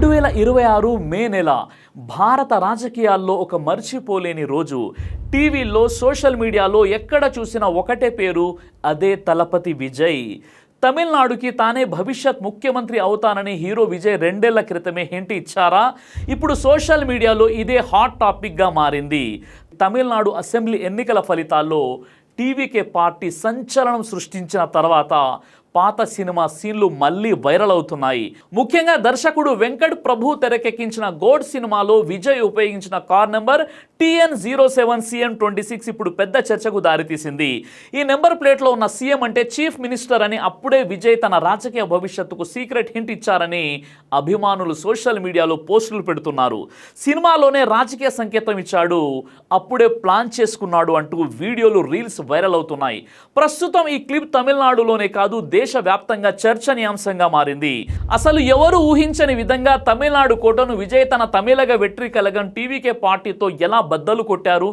2026 మే నెల భారత రాజకీయాల్లో ఒక మర్చిపోలేని రోజు. టీవీల్లో, సోషల్ మీడియాలో ఎక్కడ చూసినా ఒకటే పేరు, అదే తలపతి విజయ్. తమిళనాడుకి తానే భవిష్యత్ ముఖ్యమంత్రి అవుతానని హీరో విజయ్ 2 ఏళ్ల క్రితమే హింట్ ఇచ్చారా? ఇప్పుడు సోషల్ మీడియాలో ఇదే హాట్ టాపిక్గా మారింది. తమిళనాడు అసెంబ్లీ ఎన్నికల ఫలితాల్లో టీవీకే పార్టీ సంచలనం సృష్టించిన తర్వాత పాత సినిమా సీన్లు మళ్ళీ వైరల్ అవుతున్నాయి. ముఖ్యంగా దర్శకుడు వెంకట్ ప్రభు తెరకెక్కించిన గోడ్ సినిమాలో విజయ్ ఉపయోగించిన కార్ నెంబర్ TN07CM26 ఇప్పుడు పెద్ద చర్చకు దారితీసింది. ఈ నెంబర్ ప్లేట్లో ఉన్న సీఎం అంటే చీఫ్ మినిస్టర్ అని అప్పుడే విజయ్ తన రాజకీయ భవిష్యత్తుకు సీక్రెట్ హింట్ ఇచ్చారని అభిమానులు సోషల్ మీడియాలో పోస్టులు పెడుతున్నారు. సినిమాలోనే రాజకీయ సంకేతం ఇచ్చాడు, అప్పుడే ప్లాన్ చేసుకున్నాడు అంటూ వీడియోలు, రీల్స్ వైరల్ అవుతున్నాయి. ప్రస్తుతం ఈ క్లిప్ తమిళనాడులోనే కాదు, దేశవ్యాప్తంగా చర్చనీయాంశంగా మారింది. అసలు ఎవరు ఊహించని విధంగా తమిళనాడు కోటను విజయ్ తన తమిళగ వెట్రి కలగం టీవీకే పార్టీతో ఎలా బద్దలు కొట్టారు?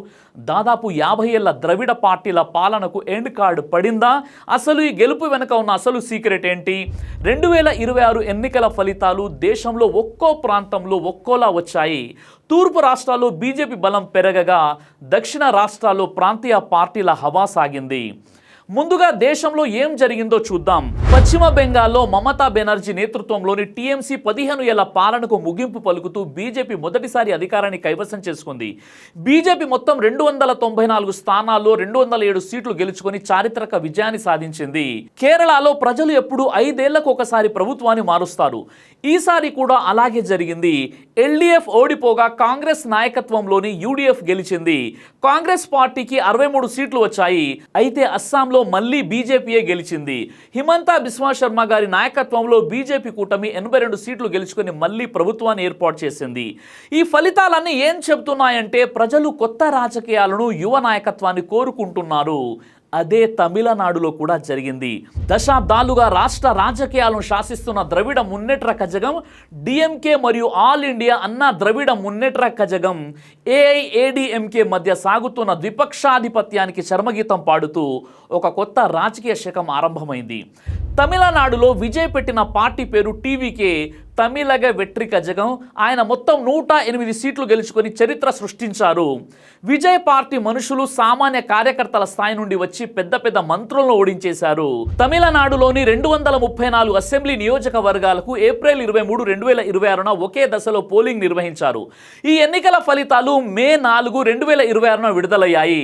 దాదాపు 50 ఏళ్ల ద్రవిడ పార్టీల పాలనకు ఎండ్ కార్డ్ పడిందా? అసలు ఈ గెలుపు వెనుక ఉన్న అసలు సీక్రెట్ ఏంటి? 2026 ఎన్నికల ఫలితాలు దేశంలో ఒక్కో ప్రాంతంలో ఒక్కోలా వచ్చాయి. తూర్పు రాష్ట్రాల్లో బీజేపీ బలం పెరగగా, దక్షిణ రాష్ట్రాల్లో ప్రాంతీయ పార్టీల హవా సాగింది. ముందుగా దేశంలో ఏం జరిగిందో చూద్దాం. పశ్చిమ బెంగాల్లో మమతా బెనర్జీ నేతృత్వంలోని టీఎంసీ 15 ఏళ్ల పాలనకు ముగింపు పలుకుతూ బీజేపీ మొదటిసారి అధికారాన్ని కైవసం చేసుకుంది. బీజేపీ మొత్తం 294 స్థానాల్లో 207 సీట్లు గెలుచుకొని చారిత్రక విజయాన్ని సాధించింది. కేరళలో ప్రజలు ఎప్పుడు 5 ఏళ్లకు ఒకసారి ప్రభుత్వాన్ని మారుస్తారు. ఈసారి కూడా అలాగే జరిగింది. ఎల్డీఎఫ్ ఓడిపోగా కాంగ్రెస్ నాయకత్వంలోని యూడీఎఫ్ గెలిచింది. కాంగ్రెస్ పార్టీకి 63 సీట్లు వచ్చాయి. అయితే అస్సాంలో మళ్ళీ బీజేపీయే గెలిచింది. హిమంతా బిస్వా శర్మ గారి నాయకత్వంలో బీజేపీ కూటమి 82 సీట్లు గెలుచుకొని మళ్ళీ ప్రభుత్వాన్ని ఏర్పాటు చేసింది. ఈ ఫలితాలన్నీ ఏం చెబుతున్నాయంటే ప్రజలు కొత్త రాజకీయాలను, యువ నాయకత్వాన్ని కోరుకుంటున్నారు. అదే తమిళనాడులో కూడా జరిగింది. దశాబ్దాలుగా రాష్ట్ర రాజకీయాలను శాసిస్తున్న ద్రవిడ మున్నేట్ర కజగం డిఎంకే మరియు ఆల్ ఇండియా అన్నా ద్రవిడ మున్నేట్ర కజగం ఏఐఏడిఎంకే మధ్య సాగుతున్న ద్విపక్షాధిపత్యానికి చర్మగీతం పాడుతూ ఒక కొత్త రాజకీయ శకం ఆరంభమైంది. తమిళనాడులో విజయ్ పెట్టిన పార్టీ పేరు టీవీకే, తమిళగ వెట్రి కజగం. ఆయన మొత్తం 108 సీట్లు గెలుచుకొని చరిత్ర సృష్టించారు. విజయ్ పార్టీ మనుషులు సామాన్య కార్యకర్తల స్థాయి నుండి వచ్చి పెద్ద పెద్ద మంత్రులను ఓడించేశారు. తమిళనాడులోని 234 అసెంబ్లీ నియోజకవర్గాలకు ఏప్రిల్ 23, 2026న ఒకే దశలో పోలింగ్ నిర్వహించారు. ఈ ఎన్నికల ఫలితాలు మే 4, 2026న విడుదలయ్యాయి.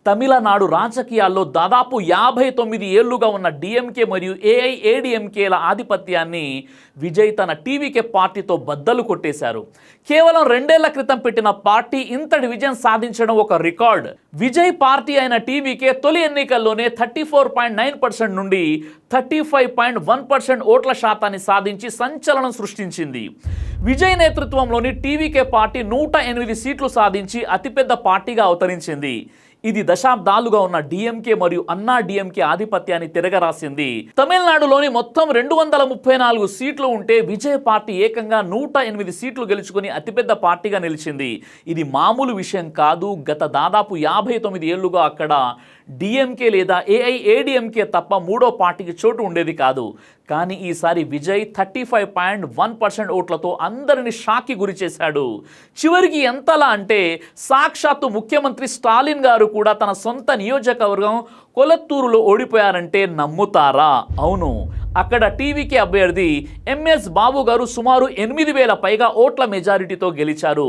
తమిళనాడు రాజకీయాల్లో దాదాపు 59 ఏళ్లుగా ఉన్న డిఎంకే మరియు ఏఐఏడిఎంకేల ఆధిపత్యాన్ని విజయ్ తన టీవీకే పార్టీతో బద్దలు కొట్టేశారు. కేవలం 2 ఏళ్ల క్రితం పెట్టిన పార్టీ ఇంతటి విజయం సాధించడం ఒక రికార్డ్. విజయ్ పార్టీ అయిన టీవీకే తొలి ఎన్నికల్లోనే 34.9% నుండి 35.1% ఓట్ల శాతాన్ని సాధించి సంచలనం సృష్టించింది. విజయ్ నేతృత్వంలోని టీవీకే పార్టీ 108 సీట్లు సాధించి అతిపెద్ద పార్టీగా అవతరించింది. ఇది దశాబ్దాలుగా ఉన్న డిఎంకే మరియు అన్నా డిఎంకే ఆధిపత్యాన్ని తిరగరాసింది. తమిళనాడులోని మొత్తం 234 సీట్లు ఉంటే విజయ్ పార్టీ ఏకంగా 108 సీట్లు గెలుచుకుని అతిపెద్ద పార్టీగా నిలిచింది. ఇది మామూలు విషయం కాదు. గత దాదాపు 59 ఏళ్లుగా అక్కడ డిఎంకే లేదా ఏఐఏడిఎంకే తప్ప మూడో పార్టీకి చోటు ఉండేది కాదు. కానీ ఈసారి విజయ్ 35.1% ఓట్లతో అందరిని షాక్కి గురి చేశాడు. చివరికి ఎంతలా అంటే సాక్షాత్తు ముఖ్యమంత్రి స్టాలిన్ గారు కూడా తన సొంత నియోజకవర్గం కొలత్తూరులో ఓడిపోయారంటే నమ్ముతారా? అవును, అక్కడ టీవీకే అభ్యర్థి ఎంఎస్ బాబు గారు సుమారు 8,000 పైగా ఓట్ల మెజారిటీతో గెలిచారు.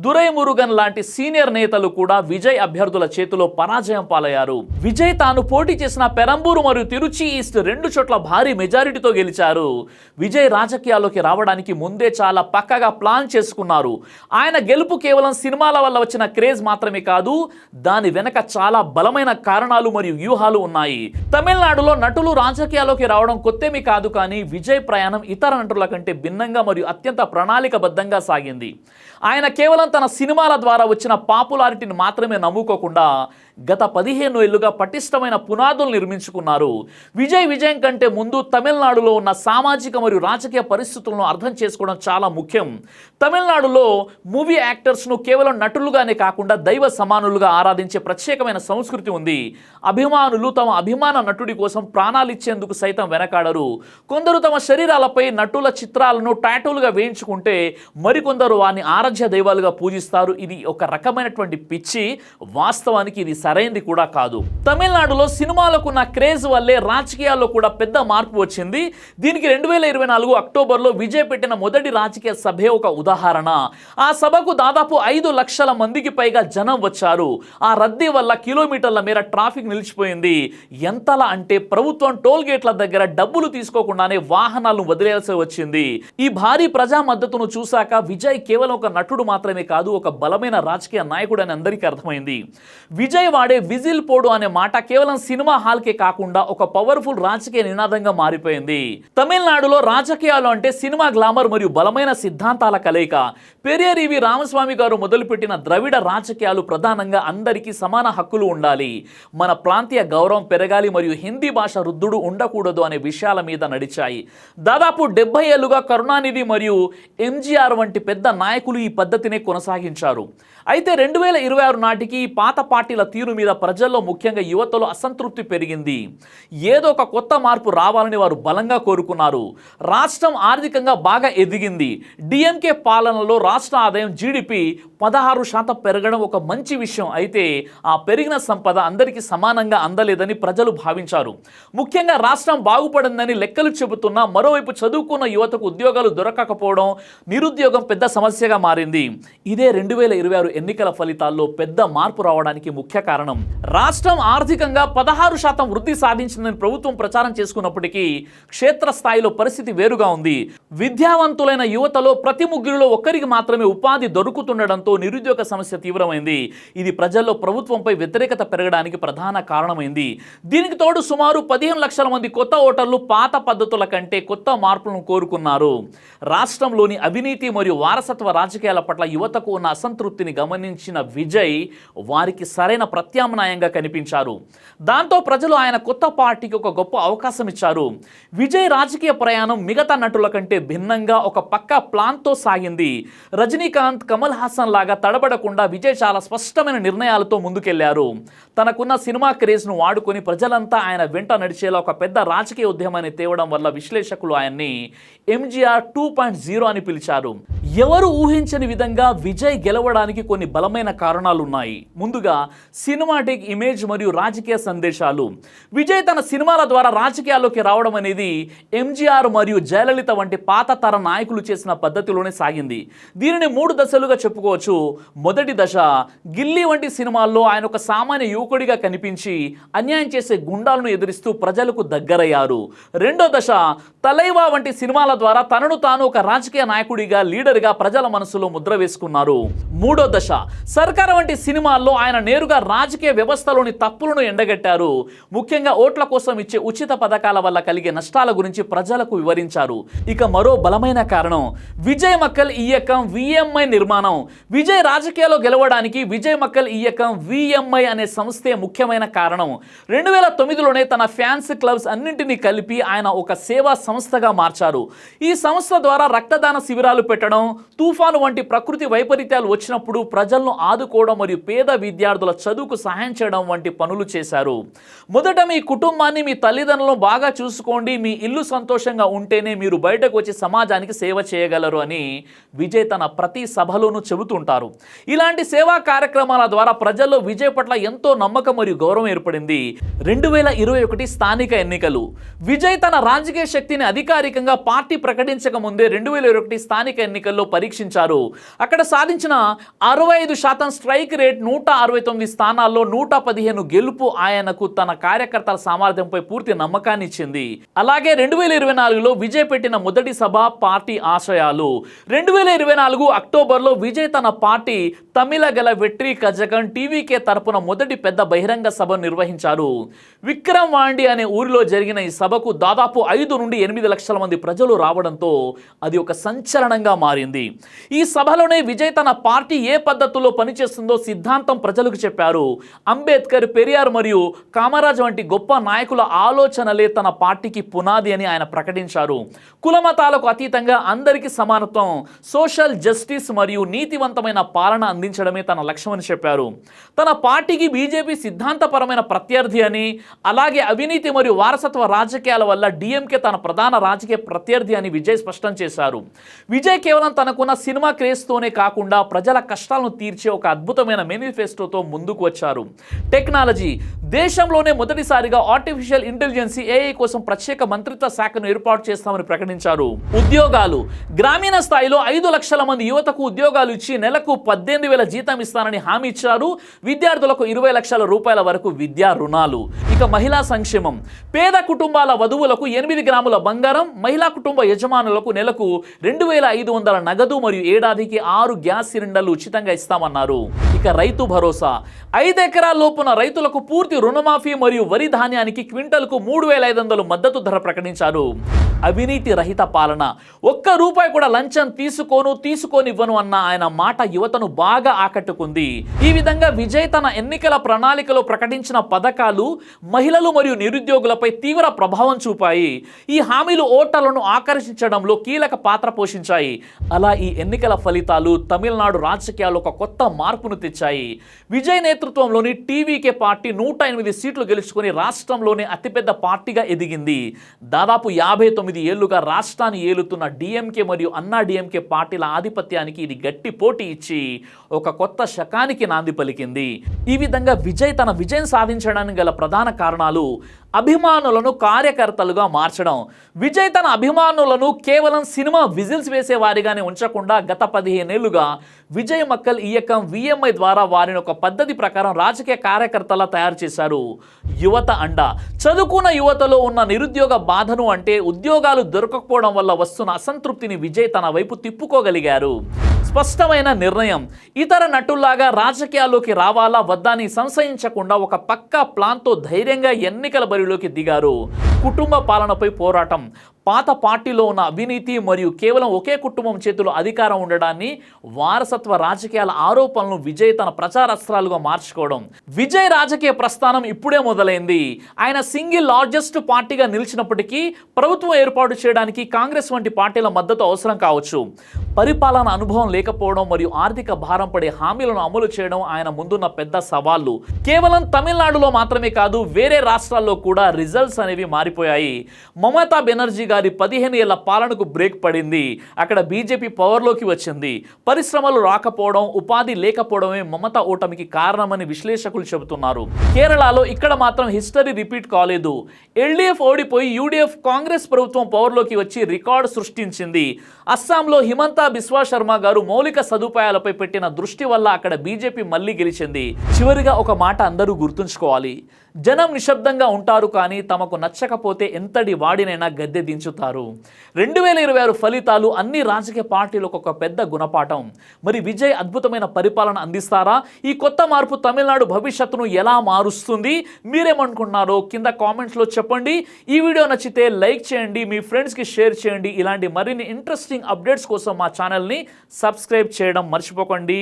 దురై మురుగన్ లాంటి సీనియర్ నేతలు కూడా విజయ్ అభ్యర్థుల చేతిలో పరాజయం పాలయ్యారు. విజయ్ తాను పోటీ చేసిన పెరంబూరు మరియు తిరుచి ఈస్ట్ 2 చోట్ల భారీ మెజారిటీతో గెలిచారు. విజయ్ రాజకీయాల్లోకి రావడానికి ముందే చాలా పక్కగా ప్లాన్ చేసుకున్నారు. ఆయన గెలుపు కేవలం సినిమాల వల్ల వచ్చిన క్రేజ్ మాత్రమే కాదు, దాని వెనక చాలా బలమైన కారణాలు మరియు వ్యూహాలు ఉన్నాయి. తమిళనాడులో నటులు రాజకీయాల్లోకి రావడం కొత్తేమీ కాదు, కానీ విజయ్ ప్రయాణం ఇతర నటుల కంటే భిన్నంగా మరియు అత్యంత ప్రణాళికబద్ధంగా సాగింది. ఆయన కేవలం తన సినిమాల ద్వారా వచ్చిన పాపులారిటీని మాత్రమే నమ్ముకోకుండా గత 15 ఏళ్లుగా పటిష్టమైన పునాదులు నిర్మించుకున్నారు. విజయం కంటే ముందు తమిళనాడులో ఉన్న సామాజిక మరియు రాజకీయ పరిస్థితులను అర్థం చేసుకోవడం చాలా ముఖ్యం. తమిళనాడులో మూవీ యాక్టర్స్ను కేవలం నటులుగానే కాకుండా దైవ సమానులుగా ఆరాధించే ప్రత్యేకమైన సంస్కృతి ఉంది. అభిమానులు తమ అభిమాన నటుడి కోసం ప్రాణాలిచ్చేందుకు సైతం వెనకాడరు. కొందరు తమ శరీరాలపై నటుల చిత్రాలను టాటూలుగా వేయించుకుంటే మరికొందరు వారిని ఆరాధ్య దైవాలుగా పూజిస్తారు. ఇది ఒక రకమైనటువంటి పిచ్చి. వాస్తవానికి ఇది సరైనది కూడా కాదు. తమిళనాడులో సినిమాలకు ఉన్న క్రేజ్ వల్లే రాజకీయాల్లో కూడా పెద్ద మార్పు వచ్చింది. దీనికి 2024 అక్టోబర్లో విజయ్ పెట్టిన మొదటి రాజకీయ సభే ఒక ఉదాహరణ. ఆ సభకు దాదాపు 5 లక్షల మందికి పైగా జనం వచ్చారు. ఆ రద్దీ వల్ల కిలోమీటర్ల మేర ట్రాఫిక్ నిలిచిపోయింది. ఎంతలా అంటే ప్రభుత్వం టోల్ గేట్ల దగ్గర డబ్బులు తీసుకోకుండానే వాహనాలను వదిలేయాల్సి వచ్చింది. ఈ భారీ ప్రజా మద్దతును చూశాక విజయ్ కేవలం ఒక నటుడు మాత్రమే కాదు, ఒక బలమైన రాజకీయ నాయకుడు అని అందరికీ అర్థమైంది. విజయ్ వాడే విజిల్ పోడు అనే మాట కేవలం సినిమా హాల్కే కాకుండా ఒక పవర్ఫుల్ రాజకీయ నినాదంగా మారిపోయింది. తమిళనాడులో రాజకీయాలు అంటే సినిమా గ్లామర్ మరియు బలమైన సిద్ధాంతాల కలయిక. పెరియర్ ఈవి రామస్వామి గారు మొదలుపెట్టిన ద్రవిడ రాజకీయాలు ప్రధానంగా అందరికీ సమాన హక్కులు ఉండాలి, మన ప్రాంతీయ గౌరవం పెరగాలి మరియు హిందీ భాష రుద్దుడు ఉండకూడదు అనే విషయాల మీద నడిచాయి. దాదాపు 70 ఏళ్లుగా కరుణానిధి మరియు ఎంజీఆర్ వంటి పెద్ద నాయకులు ఈ పద్ధతినే కొనసాగించారు. అయితే 2026 నాటికి ఈ పాత పార్టీల తీరు మీద ప్రజల్లో ముఖ్యంగా యువతలో అసంతృప్తి పెరిగింది. ఏదో ఒక కొత్త మార్పు రావాలని వారు బలంగా కోరుకున్నారు. రాష్ట్రం ఆర్థికంగా బాగా ఎదిగింది. డిఎంకే పాలనలో రాష్ట్ర ఆదాయం జీడిపి 16% పెరగడం ఒక మంచి విషయం. అయితే ఆ పెరిగిన సంపద అందరికీ సమానంగా అందలేదని ప్రజలు భావించారు. ముఖ్యంగా రాష్ట్రం బాగుపడిందని లెక్కలు చెబుతున్నా మరోవైపు చదువుకున్న యువతకు ఉద్యోగాలు దొరకకపోవడం, నిరుద్యోగం పెద్ద సమస్యగా మారింది. ఇదే 2026 ఎన్నికల ఫలితాల్లో పెద్ద మార్పు రావడానికి ముఖ్య కారణం. రాష్ట్రం ఆర్థికంగా 16% వృద్ధి సాధించిందని ప్రభుత్వం ప్రచారం చేసుకున్నప్పటికీ క్షేత్రస్థాయిలో పరిస్థితి వేరుగా ఉంది. విద్యావంతులైన యువతలో ప్రతి ముగ్గురిలో ఒక్కరికి మాత్రమే ఉపాధి దొరుకుతుండడంతో నిరుద్యోగ సమస్య తీవ్రమైంది. ఇది ప్రజల్లో ప్రభుత్వంపై వ్యతిరేకత పెరగడానికి ప్రధాన కారణమైంది. దీనికి తోడు సుమారు 15 లక్షల మంది కొత్త ఓటర్లు పాత పద్ధతుల కంటే కొత్త మార్పులను కోరుకున్నారు. రాష్ట్రంలోని అవినీతి మరియు వారసత్వ రాజకీయాల పట్ల యువతకు ఉన్న అసంతృప్తిని గమనించిన విజయ్ వారికి సరైన ప్రత్యామ్నాయంగా కనిపించారు. దాంతో ప్రజలు ఆయన కొత్త పార్టీకి ఒక గొప్ప అవకాశం ఇచ్చారు. విజయ్ రాజకీయ ప్రయాణం మిగతా నటుల కంటే భిన్నంగా ఒక పక్కా ప్లాన్తో సాగింది. రజనీకాంత్, కమల్ హాసన్ లాగా తడబడకుండా విజయ్ చాలా స్పష్టమైన నిర్ణయాలతో ముందుకెళ్లారు. తనకున్న సినిమా క్రేజ్ను వాడుకొని ప్రజలంతా ఆయన వెంట నడిచేలా ఒక పెద్ద రాజకీయ ఉద్యమాన్ని తేవడం వల్ల విశ్లేషకులు ఆయన్ని ఎంజీఆర్ 2.0 అని పిలిచారు. ఎవరు ఊహించని విధంగా విజయ్ గెలవడానికి కొన్ని బలమైన కారణాలు ఉన్నాయి. ముందుగా సినిమాటిక్ ఇమేజ్ మరియు రాజకీయ సందేశాలు. విజయ్ తన సినిమాల ద్వారా రాజకీయాల్లోకి రావడం అనేది ఎంజీఆర్ మరియు జయలలిత వంటి పాత తర నాయకులు చేసిన పద్ధతిలోనే సాగింది. దీనిని 3 దశలుగా చెప్పుకోవచ్చు. మొదటి దశ, గిల్లీ వంటి సినిమాల్లో ఆయన ఒక సామాన్య యువకుడిగా కనిపించి అన్యాయం చేసే గుండాలను ఎదిరిస్తూ ప్రజలకు దగ్గరయ్యారు. రెండో దశ, తలైవా వంటి సినిమాల ద్వారా తనను తాను ఒక రాజకీయ నాయకుడిగా, లీడర్గా ప్రజల మనసులో ముద్ర వేసుకున్నారు. మూడో దశ, సర్కార్ వంటి సినిమాల్లో ఆయన నేరుగా రాజకీయ వ్యవస్థలోని తప్పులను ఎండగట్టారు. ముఖ్యంగా ఓట్ల కోసం ఇచ్చే ఉచిత పథకాల వల్ల కలిగే నష్టాల గురించి ప్రజలకు వివరించారు. ఇక మరో బలమైన కారణం విజయ్ మక్కల్ ఇయ్యకం విఎంఐ నిర్మాణం. విజయ్ రాజకీయాల్లో గెలవడానికి విజయ్ మక్కల్ ఇయ్యకం విఎంఐ అనే సంస్థే ముఖ్యమైన కారణం. 2009లోనే తన ఫ్యాన్స్ క్లబ్స్ అన్నింటినీ కలిపి ఆయన ఒక సేవా సంస్థగా మార్చారు. ఈ సంస్థ ద్వారా రక్తదాన శిబిరాలు పెట్టడం, తుఫాను వంటి ప్రకృతి వైపరీత్యాలు వచ్చినప్పుడు ప్రజలను ఆదుకోవడం మరియు పేద విద్యార్థుల చదువుకు సహాయం చేయడం వంటి పనులు చేశారు. మొదట మీ కుటుంబాన్ని, మీ తల్లిదండ్రులను బాగా చూసుకోండి, మీ ఇల్లు సంతోషంగా ఉంటేనే మీరు బయటకు వచ్చి సమాజానికి సేవ చేయగలరు అని విజయ్ తన ప్రతి సభలోనూ చెబుతుంటారు. ఇలాంటి సేవా కార్యక్రమాల ద్వారా ప్రజల్లో విజయ్ పట్ల ఎంతో నమ్మకం మరియు గౌరవం ఏర్పడింది. 2021 స్థానిక ఎన్నికలు. విజయ్ తన రాజకీయ శక్తిని అధికారికంగా పార్టీ ప్రకటించక ముందే 2021 స్థానిక ఎన్నికల్లో పరీక్షించారు. అక్కడ సాధించిన 65% స్ట్రైక్ రేట్, 169 స్థానాల్లో 115 గెలుపు ఆయనకు తన కార్యకర్తల సామర్థ్యంపై పూర్తి నమ్మకాన్ని ఇచ్చింది. అలాగే 2024లో విజయ్ పెట్టిన మొదటి సభ పార్టీ ఆశయాలు. 2024 అక్టోబర్లో విజయ్ తన పార్టీ తమిళగల వెట్రి కజగం టీవీకే తరపున మొదటి పెద్ద బహిరంగ సభ నిర్వహించారు. విక్రమ్ వాండి అనే ఊరిలో జరిగిన ఈ సభకు దాదాపు 5 నుండి 8 లక్షల మంది ప్రజలు రావడంతో అది ఒక సంచలనంగా మారింది. ఈ సభలోనే విజయ్ తన పార్టీ ఏ పద్ధతుల్లో పనిచేస్తుందో సిద్ధాంతం ప్రజలకు చెప్పారు. అంబేద్కర్, పెరియార్ మరియు కామరాజ్ వంటి గొప్ప నాయకుల ఆలోచనలే తన పార్టీకి పునాది అని ఆయన ప్రకటించారు. కులమతాలకు అతీతంగా అందరికీ సమానత్వం, సోషల్ జస్టిస్ మరియు నీతివంతమైన పాలన అందించడమే తన లక్ష్యమని చెప్పారు. తన పార్టీకి బీజేపీ సిద్ధాంతపరమైన ప్రత్యర్థి అని, అలాగే అవినీతి మరియు వారసత్వ రాజకీయాల వల్ల డిఎంకే తన ప్రధాన రాజకీయ ప్రత్యర్థి అని విజయ్ స్పష్టం చేశారు. విజయ్ కేవలం తనకున్న సినిమా క్రేజ్తోనే కాకుండా ప్రజల కష్టాలను తీర్చే ఒక అద్భుతమైన మేనిఫెస్టోతో ముందుకు వచ్చారు. టెక్నాలజీ, దేశంలోనే మొదటిసారిగా ఆర్టిఫిషియల్ ఇంటెలిజెన్స్ ఏఐ కోసం ప్రత్యేక మంత్రిత్వ శాఖను ఏర్పాటు చేస్తామని ప్రకటించారు. ఉద్యోగాలు, గ్రామీణ స్థాయిలో 5 లక్షల మంది యువతకు ఉద్యోగాలు ఇచ్చి నెలకు 18,000 జీతం ఇస్తానని హామీ ఇచ్చారు. విద్యార్థులకు 20 లక్షల రూపాయల వరకు విద్యా రుణాలు. ఇక మహిళా సంక్షేమం, పేద కుటుంబాల వధువులకు 8 గ్రాముల బంగారం, మహిళా కుటుంబ యజమానులకు నెలకు 2,500 నగదు మరియు ఏడాదికి 6 గ్యాస్ సిలిండర్లు ఉచితంగా ఇస్తామన్నారు. ఇక రైతు భరోసా, 5 ఎకరాల లోపున రైతులకు పూర్తి రుణమాఫీ మరియు వరి ధాన్యానికి క్వింటల్కు 3,500 మద్దతు ధర ప్రకటించారు. అవినీతి రహిత పాలన, ఒక్క రూపాయి కూడా లంచం తీసుకోనివ్వను అన్న ఆయన మాట యువతను బాగా ఆకట్టుకుంది. ఈ విధంగా విజయ్ తన ఎన్నికల ప్రణాళికలో ప్రకటించిన పథకాలు మహిళలు మరియు నిరుద్యోగులపై తీవ్ర ప్రభావం చూపాయి. ఈ హామీలు ఓటర్లను ఆకర్షించడంలో కీలక పాత్ర పోషించాయి. అలా ఈ ఎన్నికల ఫలితాలు తమిళనాడు రాజకీయాల్లో ఒక కొత్త మార్పును తెచ్చాయి. విజయ్ నేతృత్వంలోని టీవీకే పార్టీ 108 సీట్లు గెలుచుకొని రాష్ట్రంలోనే అతిపెద్ద పార్టీగా ఎదిగింది. దాదాపు 59 ఏళ్లుగా రాష్ట్రాన్ని ఏలుతున్న డిఎంకే మరియు అన్నా డిఎంకే పార్టీల ఆధిపత్యానికి ఇది గట్టి పోటీ ఇచ్చి ఒక కొత్త శకానికి నాంది పలికింది. ఈ విధంగా విజయ్ తన విజయం సాధించడానికి గల ప్రధాన కారణాలు అభిమానులను కార్యకర్తలుగా మార్చడం. విజయ్ తన అభిమానులను కేవలం సినిమా విజిల్స్ వేసే వారిగానే ఉంచకుండా గత 15 ఏళ్లుగా విజయ్ మక్కల్ ఇయకం విఎంఐ ద్వారా వారిని ఒక పద్ధతి ప్రకారం రాజకీయ కార్యకర్తలా తయారు చేశారు. యువత అండ, చదువుకున్న యువతలో ఉన్న నిరుద్యోగ బాధను అంటే ఉద్యోగాలు దొరకకపోవడం వల్ల వస్తున్న అసంతృప్తిని విజయ్ తన వైపు తిప్పుకోగలిగారు. స్పష్టమైన నిర్ణయం, ఇతర నటుల్లాగా రాజకీయాల్లోకి రావాలా వద్దా అని సంశయించకుండా ఒక పక్కా ప్లాన్తో ధైర్యంగా ఎన్నికల బరిలోకి దిగారు. కుటుంబ పాలనపై పోరాటం, పాత పార్టీలో ఉన్న అవినీతి మరియు కేవలం ఒకే కుటుంబం చేతిలో అధికారం ఉండడాన్ని, వారసత్వ రాజకీయాల ఆరోపణలను విజయ్ తన ప్రచారాస్త్రాలుగా మార్చుకోవడం. విజయ్ రాజకీయ ప్రస్థానం ఇప్పుడే మొదలైంది. ఆయన సింగిల్ లార్జెస్ట్ పార్టీగా నిలిచినప్పటికీ ప్రభుత్వం ఏర్పాటు చేయడానికి కాంగ్రెస్ వంటి పార్టీల మద్దతు అవసరం కావచ్చు. పరిపాలన అనుభవం లేకపోవడం మరియు ఆర్థిక భారం పడే హామీలను అమలు చేయడం ఆయన ముందున్న పెద్ద సవాళ్లు. కేవలం తమిళనాడులో మాత్రమే కాదు, వేరే రాష్ట్రాల్లో కూడా రిజల్ట్స్ అనేవి మారిపోయాయి. మమతా బెనర్జీ గారి 15 ఏళ్ల పాలనకు బ్రేక్ పడింది. అక్కడ బీజేపీ పవర్లోకి వచ్చింది. పరిశ్రమలు రాకపోవడం, ఉపాధి లేకపోవడమే మమతా ఓటమికి కారణమని విశ్లేషకులు చెబుతున్నారు. కేరళలో ఇక్కడ మాత్రం హిస్టరీ రిపీట్ కాలేదు. ఎల్డీఎఫ్ ఓడిపోయి యూడీఎఫ్ కాంగ్రెస్ ప్రభుత్వం పవర్లోకి వచ్చి రికార్డు సృష్టించింది. అస్సాంలో హిమంత బిశ్వా శర్మ గారు మౌలిక సదుపాయాలపై పెట్టిన దృష్టి వల్ల అక్కడ బీజేపీ మళ్ళీ గెలిచింది. చివరిగా ఒక మాట అందరూ గుర్తుంచుకోవాలి, జనం నిశ్శబ్దంగా ఉంటారు కానీ తమకు నచ్చకపోతే ఎంతటి వాడినైనా గద్దె దించుతారు. 2026 ఫలితాలు అన్ని రాజకీయ పార్టీలకు ఒక పెద్ద గుణపాఠం. మరి విజయ్ అద్భుతమైన పరిపాలన అందిస్తారా? ఈ కొత్త మార్పు తమిళనాడు భవిష్యత్తును ఎలా మారుస్తుంది? మీరేమనుకుంటున్నారో కింద కామెంట్స్లో చెప్పండి. ఈ వీడియో నచ్చితే లైక్ చేయండి, మీ ఫ్రెండ్స్కి షేర్ చేయండి. ఇలాంటి మరిన్ని ఇంట్రెస్టింగ్ అప్డేట్స్ కోసం మా ఛానల్ని సబ్స్క్రైబ్ చేయడం మర్చిపోకండి.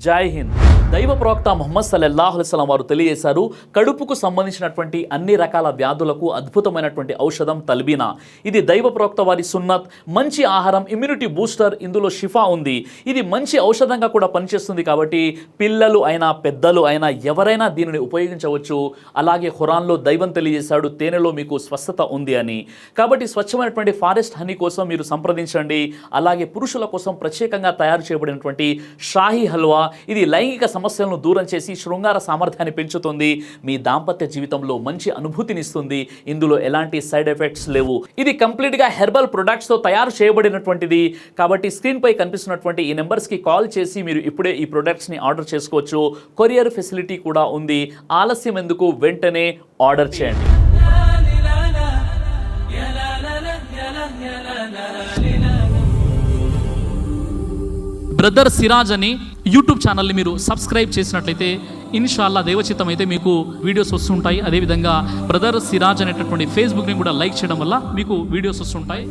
జై హింద్. దైవ ప్రవక్త ముహమ్మద్ సల్లల్లాహు అలైహి వసల్లం వారు తెలియజేశారు, కడుపుకు సంబంధించినటువంటి అన్ని రకాల వ్యాధులకు అద్భుతమైనటువంటి ఔషధం తల్బీనా. ఇది దైవ ప్రవక్త వారి సున్నత్, మంచి ఆహారం, ఇమ్యూనిటీ బూస్టర్, ఇందులో షిఫా ఉంది. ఇది మంచి ఔషధంగా కూడా పనిచేస్తుంది కాబట్టి పిల్లలు అయినా పెద్దలు అయినా ఎవరైనా దీనిని ఉపయోగించవచ్చు. అలాగే ఖురాన్లో దైవం తెలియజేశాడు, తేనెలో మీకు స్వస్థత ఉంది అని. కాబట్టి స్వచ్ఛమైనటువంటి ఫారెస్ట్ హనీ కోసం మీరు సంప్రదించండి. అలాగే పురుషుల కోసం ప్రత్యేకంగా తయారు చేయబడినటువంటి షాహీ హల్వా, ఇది లైంగిక సమస్యలను దూరం చేసి శృంగార సామర్థ్యాన్ని పెంచుతుంది. మీ దాంపత్య జీవితంలో మంచి అనుభూతినిస్తుంది. ఇందులో ఎలాంటి సైడ్ ఎఫెక్ట్స్ లేవు. ఇది కంప్లీట్గా హెర్బల్ ప్రొడక్ట్స్తో తయారు చేయబడినటువంటిది. కాబట్టి స్క్రీన్పై కనిపిస్తున్నటువంటి ఈ నెంబర్స్కి కాల్ చేసి మీరు ఇప్పుడే ఈ ప్రొడక్ట్స్ని ఆర్డర్ చేసుకోవచ్చు. కొరియర్ ఫెసిలిటీ కూడా ఉంది. ఆలస్యం ఎందుకు, వెంటనే ఆర్డర్ చేయండి. బ్రదర్ సిరాజ్ అని యూట్యూబ్ ఛానల్ని మీరు సబ్స్క్రైబ్ చేసినట్లయితే ఇన్షాల్లా దేవచిత్తం అయితే మీకు వీడియోస్ వస్తుంటాయి. అదేవిధంగా బ్రదర్ సిరాజ్ అనేటటువంటి ఫేస్బుక్ని కూడా లైక్ చేయడం వల్ల మీకు వీడియోస్ వస్తుంటాయి.